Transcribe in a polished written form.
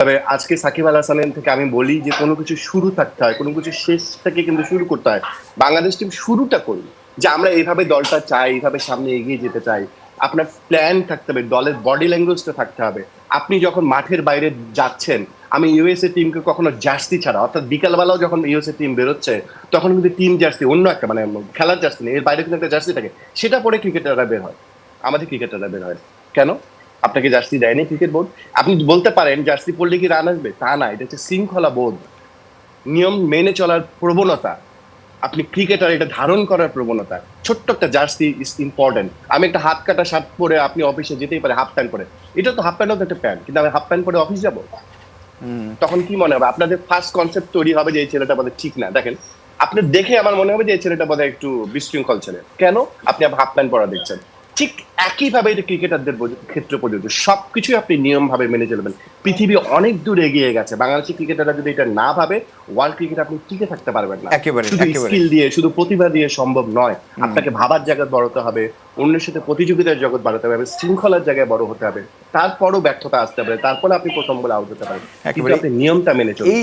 তবে আজকে সাকিব আল হাসানের থেকে আমি বলি যে কোনো কিছু শুরু থাকতে হয়, কোনো কিছু শেষ থেকে কিন্তু শুরু করতে হয়। বাংলাদেশ টিম শুরুটা করুন, যে আমরা এইভাবে দলটা চাই, এইভাবে সামনে এগিয়ে যেতে চাই। আপনার প্ল্যান থাকতে হবে, দলের বডি ল্যাঙ্গুয়েজটা থাকতে হবে। আপনি যখন মাঠের বাইরে যাচ্ছেন, আমি ইউএসএ টিমকে কখনো জার্সি ছাড়া, অর্থাৎ বিকালবেলাও যখন ইউএসএ টিম বেরোচ্ছে, তখন কিন্তু টিম জার্সি অন্য একটা, মানে খেলার জার্সি নেই, এর বাইরে কিন্তু একটা জার্সি থাকে, সেটা পরে ক্রিকেটাররা বের হয়। আমাদের ক্রিকেটাররা বের হয় কেন? আপনাকে জার্সি দেয়নি ক্রিকেট বোর্ড? আপনি বলতে পারেন জার্সি পরলে কি রান আসবে, তা না, এটা হচ্ছে শৃঙ্খলা বোধ, নিয়ম মেনে চলার প্রবণতা। আপনি ক্রিকেটার, এটা ধারণ করার প্রবণতা। ছোট্ট একটা জার্সি ইজ ইম্পর্টেন্ট। আমি একটা হাত কাটা শার্ট পরে আপনি অফিসে যেতেই পারে হাফ প্যান্ট পরে, এটা তো হাফ প্যান্টও তো একটা প্যান্ট, কিন্তু আমি হাফ প্যান্ট পরে অফিস যাবো, তখন কি মনে হবে? আপনাদের ফার্স্ট কনসেপ্ট তৈরি হবে যে এই ছেলেটা বোধহয় ঠিক না। দেখেন, আপনি দেখে আমার মনে হবে যে এই ছেলেটা বোধহয় একটু বিশৃঙ্খল ছেলে। কেন? আপনি হাফ প্যান্ট পরা দেখছেন। ঠিক একইভাবে এটা ক্রিকেটারদের ক্ষেত্রে প্রযোজ্য। সবকিছুই আপনি নিয়ম ভাবে মেনে চলবেন। পৃথিবী অনেক দূর এগিয়ে গেছে, বাংলাদেশের ক্রিকেটাররা যদি এটা না ভাবে, ওয়ার্ল্ড ক্রিকেট আপনি টিকে থাকতে পারবেন না। একেবারে শুধু একেবারে স্কিল দিয়ে, শুধু প্রতিভা দিয়ে সম্ভব নয়। আপনাকে ভাবার জায়গায় বড় হতে হবে, অন্যের সাথে প্রতিযোগিতার জগৎ বাড়াতে হবে, শৃঙ্খলার জায়গায় বড় হতে হবে। তারপরও ব্যর্থতা আসতে পারে, তারপরে আপনি প্রথম বলে আউট হতে পারেন, কিন্তু একেবারে আপনি নিয়মটা মেনে চলুন। এই